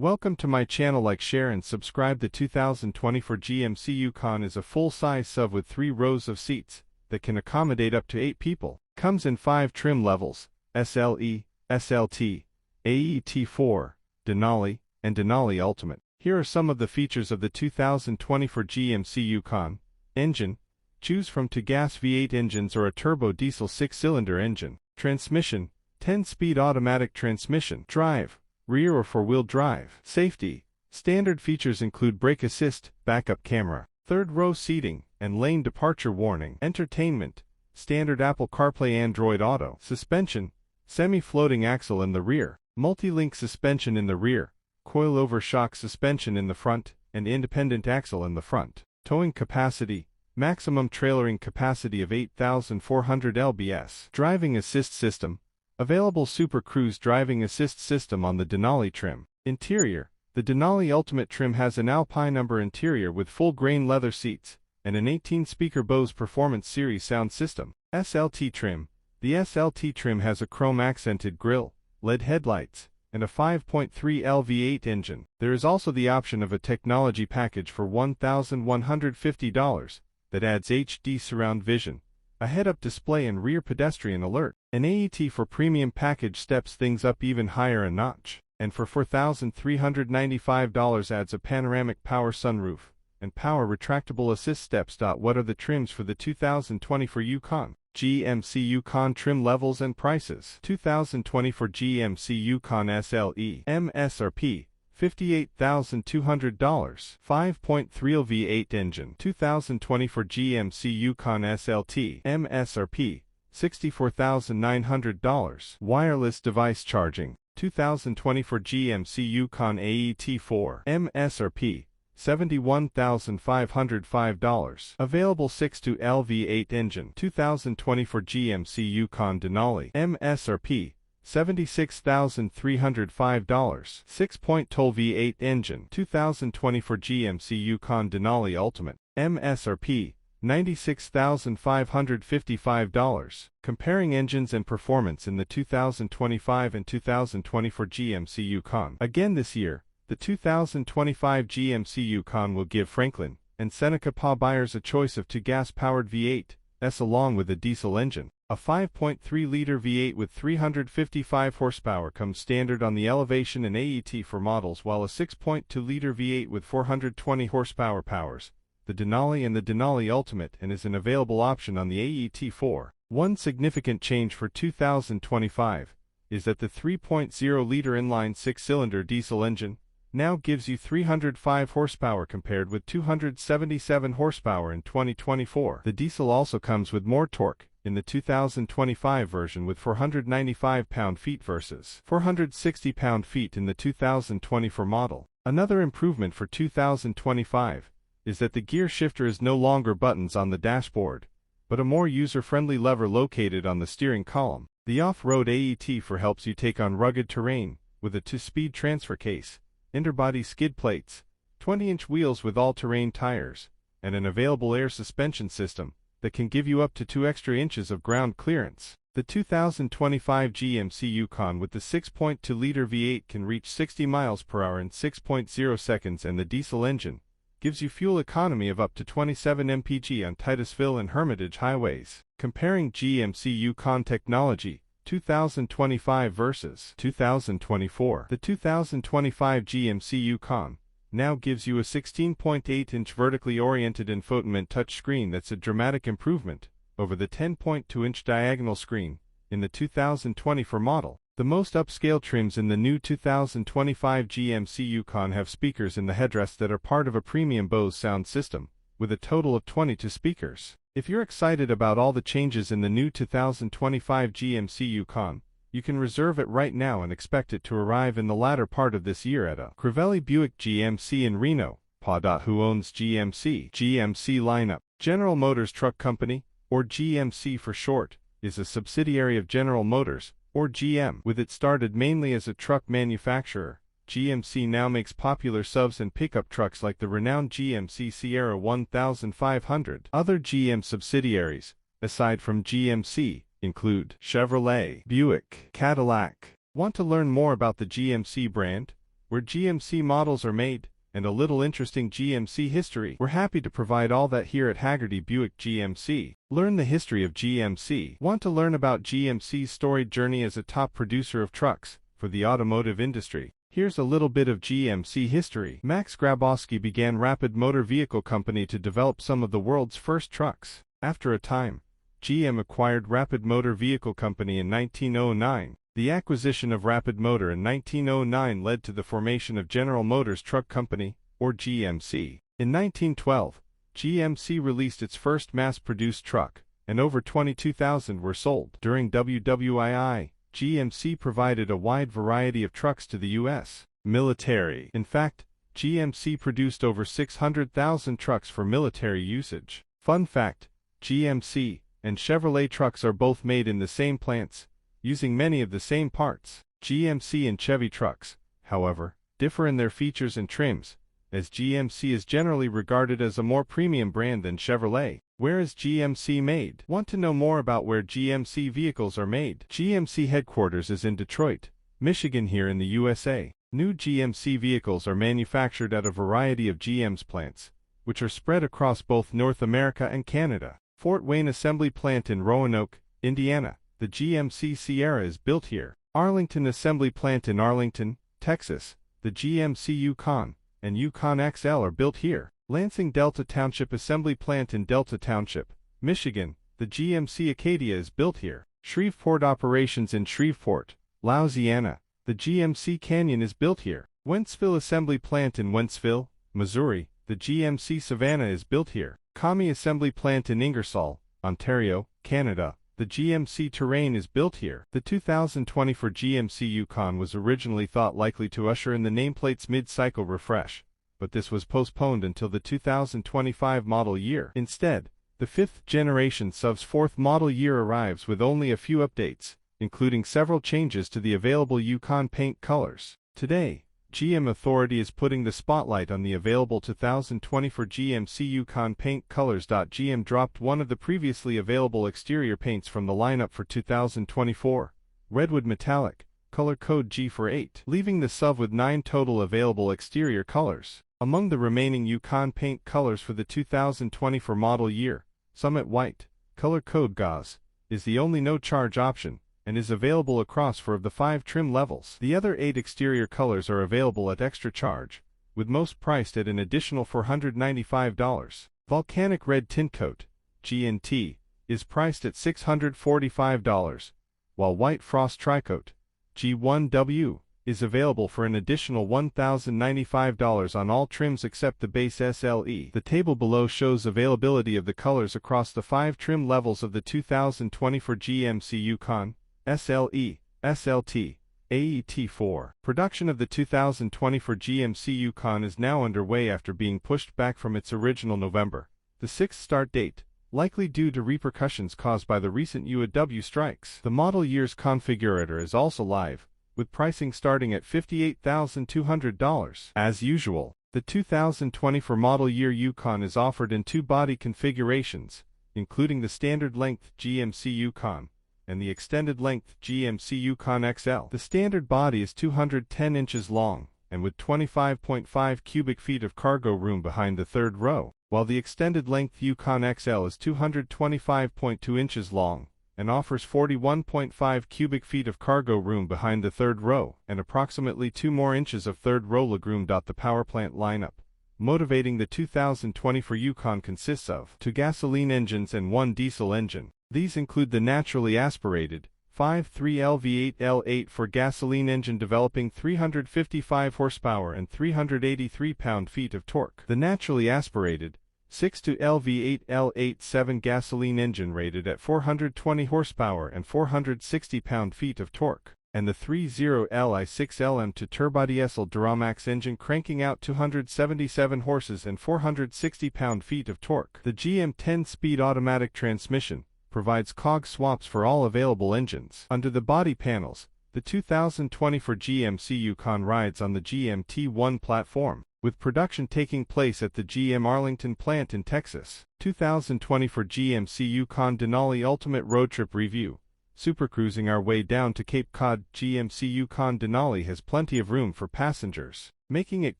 Welcome to my channel. Like, share and subscribe. The 2024 GMC Yukon is a full-size SUV with 3 rows of seats that can accommodate up to 8 people. Comes in 5 trim levels: SLE, SLT, AT4, Denali, and Denali Ultimate. Here are some of the features of the 2024 GMC Yukon. Engine: choose from 2 gas V8 engines or a turbo diesel 6-cylinder engine. Transmission: 10-speed automatic transmission. Drive: rear or 4-wheel drive. Safety: standard features include brake assist, backup camera, third-row seating, and lane departure warning. Entertainment: standard Apple CarPlay, Android Auto. Suspension: semi-floating axle in the rear, multi-link suspension in the rear, coil-over shock suspension in the front, and independent axle in the front. Towing capacity: maximum trailering capacity of 8,400 lbs. Driving assist system: available Super Cruise driving assist system on the Denali trim. Interior: the Denali Ultimate trim has an Alpine Umber interior with full-grain leather seats and an 18-speaker Bose Performance Series sound system. SLT trim: the SLT trim has a chrome-accented grille, LED headlights, and a 5.3 L V8 engine. There is also the option of a technology package for $1,150 that adds HD surround vision, a head-up display, and rear pedestrian alert. An AT4 premium package steps things up even higher a notch, and for $4,395 adds a panoramic power sunroof and power retractable assist steps. What are the trims for the 2024 Yukon? GMC Yukon trim levels and prices. 2024 GMC Yukon SLE MSRP $58,200. 5.3 V8 engine. 2024 GMC Yukon SLT MSRP $64,900. Wireless device charging. 2024 GMC Yukon AT4 MSRP $71,505. Available 6.2 L V8 engine. 2024 GMC Yukon Denali MSRP $76,305. 6.0 V8 engine. 2024 GMC Yukon Denali Ultimate MSRP $96,555. Comparing engines and performance in the 2025 and 2024 GMC Yukon. Again this year, the 2025 GMC Yukon will give Franklin and Seneca PA buyers a choice of 2 gas-powered V8s along with a diesel engine. A 5.3-liter V8 with 355 horsepower comes standard on the Elevation and AT4 models, while a 6.2-liter V8 with 420 horsepower powers the Denali and the Denali Ultimate and is an available option on the AT4. One significant change for 2025 is that the 3.0-liter inline 6-cylinder diesel engine now gives you 305 horsepower compared with 277 horsepower in 2024. The diesel also comes with more torque in the 2025 version with 495 pound-feet versus 460 pound-feet in the 2024 model. Another improvement for 2025 is that the gear shifter is no longer buttons on the dashboard, but a more user-friendly lever located on the steering column. The off-road AT4 helps you take on rugged terrain with a 2-speed transfer case, interbody skid plates, 20-inch wheels with all-terrain tires, and an available air suspension system that can give you up to 2 extra inches of ground clearance. The 2025 GMC Yukon with the 6.2-liter V8 can reach 60 miles per hour in 6.0 seconds, and the diesel engine gives you fuel economy of up to 27 mpg on Titusville and Hermitage highways. Comparing GMC Yukon technology 2025 versus 2024. The 2025 GMC Yukon now gives you a 16.8-inch vertically oriented infotainment touchscreen that's a dramatic improvement over the 10.2-inch diagonal screen in the 2024 model. The most upscale trims in the new 2025 GMC Yukon have speakers in the headrest that are part of a premium Bose sound system, with a total of 22 speakers. If you're excited about all the changes in the new 2025 GMC Yukon, you can reserve it right now and expect it to arrive in the latter part of this year at a Crivelli Buick GMC in Reno, PA. Who owns GMC? GMC lineup. General Motors Truck Company, or GMC for short, is a subsidiary of General Motors, or GM. With it started mainly as a truck manufacturer, GMC now makes popular SUVs and pickup trucks like the renowned GMC Sierra 1500. Other GM subsidiaries, aside from GMC, include Chevrolet, Buick, Cadillac. Want to learn more about the GMC brand? where GMC models are made, and a little interesting GMC history. We're happy to provide all that here at Haggerty Buick GMC. Learn the history of GMC. Want to learn about GMC's storied journey as a top producer of trucks for the automotive industry? Here's a little bit of GMC history. Max Grabowski began Rapid Motor Vehicle Company to develop some of the world's first trucks. After a time, GM acquired Rapid Motor Vehicle Company in 1909. The acquisition of Rapid Motor in 1909 led to the formation of General Motors Truck Company, or GMC. In 1912, GMC released its first mass-produced truck, and over 22,000 were sold. During WWII, GMC provided a wide variety of trucks to the U.S. military. In fact, GMC produced over 600,000 trucks for military usage. Fun fact, GMC and Chevrolet trucks are both made in the same plants, using many of the same parts. GMC and Chevy trucks, however, differ in their features and trims, as GMC is generally regarded as a more premium brand than Chevrolet. Where is GMC made? Want to know more about where GMC vehicles are made? GMC headquarters is in Detroit, Michigan here in the USA. New GMC vehicles are manufactured at a variety of GM's plants, which are spread across both North America and Canada. Fort Wayne Assembly Plant in Roanoke, Indiana. The GMC Sierra is built here. Arlington Assembly Plant in Arlington, Texas. The GMC Yukon and Yukon XL are built here. Lansing Delta Township Assembly Plant in Delta Township, Michigan. The GMC Acadia is built here. Shreveport Operations in Shreveport, Louisiana. The GMC Canyon is built here. Wentzville Assembly Plant in Wentzville, Missouri. The GMC Savannah is built here. Kami Assembly Plant in Ingersoll, Ontario, Canada. The GMC Terrain is built here. The 2024 GMC Yukon was originally thought likely to usher in the nameplate's mid-cycle refresh, but this was postponed until the 2025 model year. Instead, the 5th generation SUV's 4th model year arrives with only a few updates, including several changes to the available Yukon paint colors. Today, GM Authority is putting the spotlight on the available 2024 GMC Yukon paint colors. GM dropped one of the previously available exterior paints from the lineup for 2024, Redwood Metallic, color code G48, leaving the SUV with 9 total available exterior colors. Among the remaining Yukon paint colors for the 2024 model year, Summit White, color code GAUZ, is the only no-charge option, and is available across 4 of the 5 trim levels. The other 8 exterior colors are available at extra charge, with most priced at an additional $495. Volcanic Red Tint Coat, GNT, is priced at $645, while White Frost Tricoat, G1W, is available for an additional $1,095 on all trims except the base SLE. The table below shows availability of the colors across the 5 trim levels of the 2024 GMC Yukon, SLE, SLT, AT4. Production of the 2024 GMC Yukon is now underway after being pushed back from its original November the 6th start date, likely due to repercussions caused by the recent UAW strikes. The model year's configurator is also live, with pricing starting at $58,200. As usual, the 2024 model year Yukon is offered in 2 body configurations, including the standard length GMC Yukon and the extended length GMC Yukon XL. The standard body is 210 inches long, and with 25.5 cubic feet of cargo room behind the third row, while the extended length Yukon XL is 225.2 inches long, and offers 41.5 cubic feet of cargo room behind the third row, and approximately 2 more inches of third row legroom. The powerplant lineup, motivating the 2024 Yukon, consists of 2 gasoline engines and 1 diesel engine. These include the naturally aspirated 5.3 LV8 L8 gasoline engine developing 355 horsepower and 383 pound-feet of torque. The naturally aspirated 6.2 LV8 L8 7 gasoline engine rated at 420 horsepower and 460 pound-feet of torque. And the 3.0 Li6 LM2 turbodiesel Duramax engine cranking out 277 horses and 460 pound-feet of torque. The GM 10-speed automatic transmission provides cog swaps for all available engines. Under the body panels, the 2024 GMC Yukon rides on the GM T1 platform, with production taking place at the GM Arlington plant in Texas. 2024 GMC Yukon Denali Ultimate Road Trip Review. supercruising our way down to Cape Cod. GMC Yukon Denali has plenty of room for passengers, making it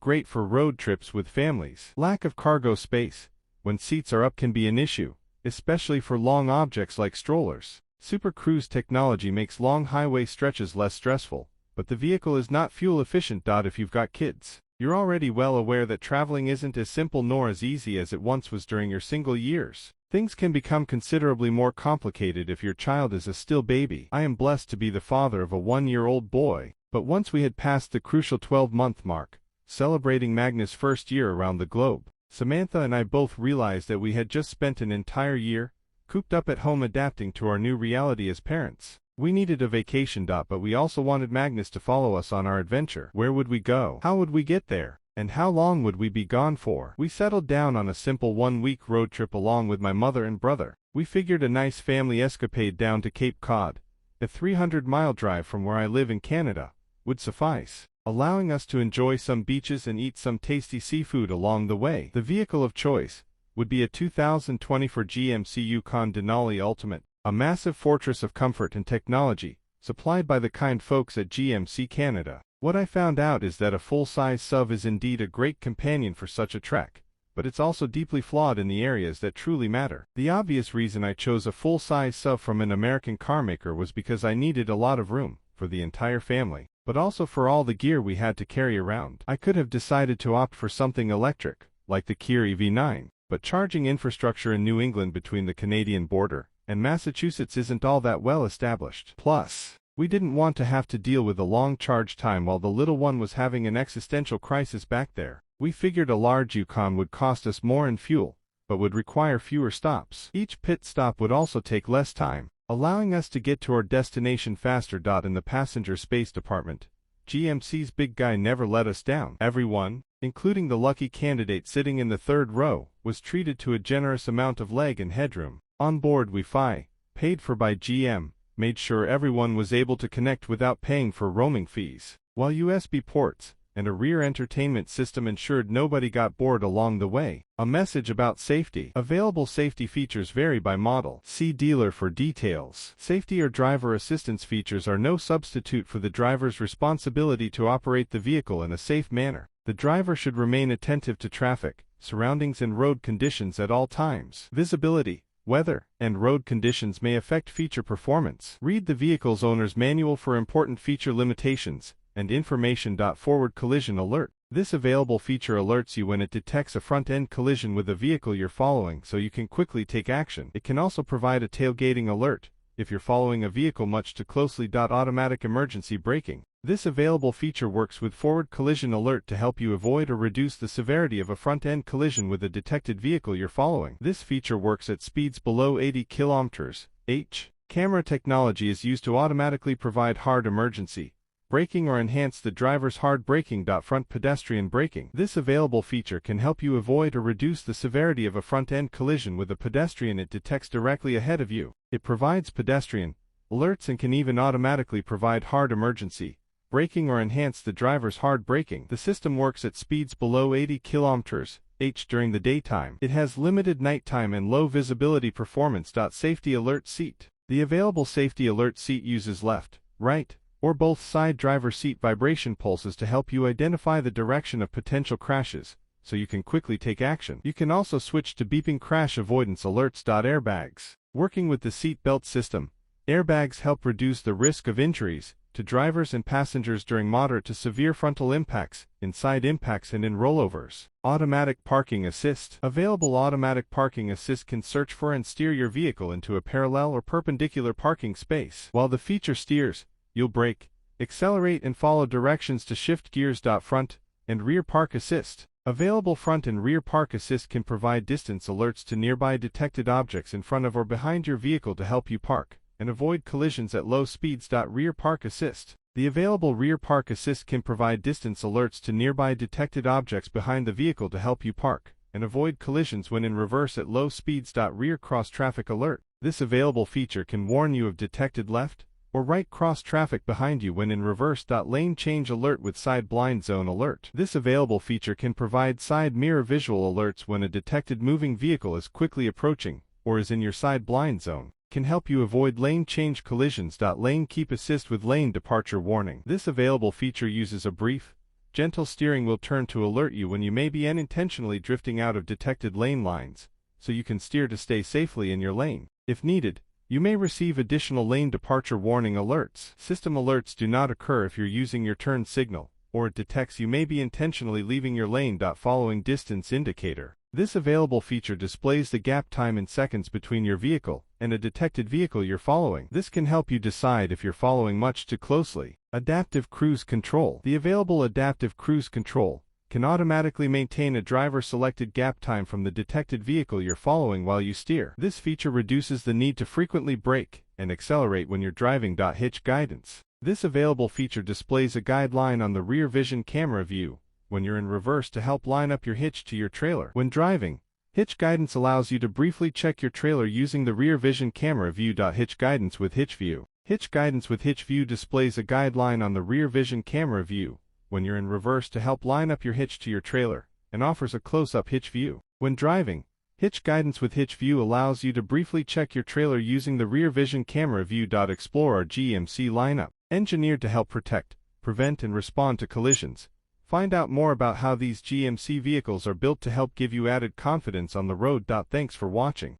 great for road trips with families. Lack of cargo space, when seats are up, can be an issue, especially for long objects like strollers. Super Cruise technology makes long highway stretches less stressful, but the vehicle is not fuel efficient. If you've got kids, you're already well aware that traveling isn't as simple nor as easy as it once was during your single years. Things can become considerably more complicated if your child is a still baby. I am blessed to be the father of a 1-year-old boy, but once we had passed the crucial 12-month mark, celebrating Magnus' first year around the globe, Samantha and I both realized that we had just spent an entire year cooped up at home adapting to our new reality as parents. We needed a vacation. But we also wanted Magnus to follow us on our adventure. Where would we go? How would we get there? And how long would we be gone for? We settled down on a simple 1-week road trip along with my mother and brother. We figured a nice family escapade down to Cape Cod, a 300-mile drive from where I live in Canada, would suffice, allowing us to enjoy some beaches and eat some tasty seafood along the way. The vehicle of choice would be a 2024 GMC Yukon Denali Ultimate, a massive fortress of comfort and technology, supplied by the kind folks at GMC Canada. What I found out is that a full-size SUV is indeed a great companion for such a trek, but it's also deeply flawed in the areas that truly matter. The obvious reason I chose a full-size SUV from an American carmaker was because I needed a lot of room for the entire family, but also for all the gear we had to carry around. I could have decided to opt for something electric, like the Kia EV9, but charging infrastructure in New England between the Canadian border and Massachusetts isn't all that well established. Plus, we didn't want to have to deal with a long charge time while the little one was having an existential crisis back there. We figured a large Yukon would cost us more in fuel, but would require fewer stops. Each pit stop would also take less time, allowing us to get to our destination faster. In the passenger space department, GMC's big guy never let us down. Everyone, including the lucky candidate sitting in the third row, was treated to a generous amount of leg and headroom. Onboard Wi-Fi, paid for by GM, made sure everyone was able to connect without paying for roaming fees, while USB ports and a rear entertainment system ensured nobody got bored along the way. A message about safety. Available safety features vary by model. See dealer for details. Safety or driver assistance features are no substitute for the driver's responsibility to operate the vehicle in a safe manner. The driver should remain attentive to traffic, surroundings and road conditions at all times. Visibility, weather, and road conditions may affect feature performance. Read the vehicle's owner's manual for important feature limitations and information. Forward collision alert. This available feature alerts you when it detects a front-end collision with a vehicle you're following so you can quickly take action. It can also provide a tailgating alert if you're following a vehicle much too closely. Automatic emergency braking. This available feature works with forward collision alert to help you avoid or reduce the severity of a front-end collision with a detected vehicle you're following. This feature works at speeds below 80 km/h. Camera technology is used to automatically provide hard emergency braking or enhance the driver's hard braking. Front pedestrian braking. This available feature can help you avoid or reduce the severity of a front-end collision with a pedestrian it detects directly ahead of you. It provides pedestrian alerts and can even automatically provide hard emergency braking or enhance the driver's hard braking. The system works at speeds below 80 km/h during the daytime. It has limited nighttime and low visibility performance. Safety alert seat. The available safety alert seat uses left, right, or both side driver seat vibration pulses to help you identify the direction of potential crashes, so you can quickly take action. You can also switch to beeping crash avoidance alerts. Airbags. Working with the seat belt system, airbags help reduce the risk of injuries to drivers and passengers during moderate to severe frontal impacts, in side impacts and in rollovers. Automatic parking assist. Available automatic parking assist can search for and steer your vehicle into a parallel or perpendicular parking space. While the feature steers, you'll brake, accelerate and follow directions to shift gears. Front and rear park assist. Available front and rear park assist can provide distance alerts to nearby detected objects in front of or behind your vehicle to help you park and avoid collisions at low speeds. Rear park assist. The available rear park assist can provide distance alerts to nearby detected objects behind the vehicle to help you park and avoid collisions when in reverse at low speeds. Rear cross traffic alert. This available feature can warn you of detected left or right cross traffic behind you when in reverse. Lane change alert with side blind zone alert. This available feature can provide side mirror visual alerts when a detected moving vehicle is quickly approaching or is in your side blind zone. can help you avoid lane change collisions. Lane keep assist with lane departure warning. This available feature uses a brief, gentle steering wheel turn to alert you when you may be unintentionally drifting out of detected lane lines, so you can steer to stay safely in your lane. If needed, you may receive additional lane departure warning alerts. System alerts do not occur if you're using your turn signal, or it detects you may be intentionally leaving your lane. Following distance indicator. This available feature displays the gap time in seconds between your vehicle and a detected vehicle you're following. This can help you decide if you're following much too closely. Adaptive cruise control. The available adaptive cruise control can automatically maintain a driver-selected gap time from the detected vehicle you're following while you steer. This feature reduces the need to frequently brake and accelerate when you're driving. Hitch guidance. This available feature displays a guideline on the rear vision camera view when you're in reverse to help line up your hitch to your trailer. When driving, hitch guidance allows you to briefly check your trailer using the rear vision camera view. Hitch guidance with hitch view. Hitch guidance with hitch view displays a guideline on the rear vision camera view when you're in reverse to help line up your hitch to your trailer, and offers a close-up hitch view. When driving, hitch guidance with hitch view allows you to briefly check your trailer using the rear vision camera view. Explore our GMC lineup. Engineered to help protect, prevent and respond to collisions. Find out more about how these GMC vehicles are built to help give you added confidence on the road. Thanks for watching.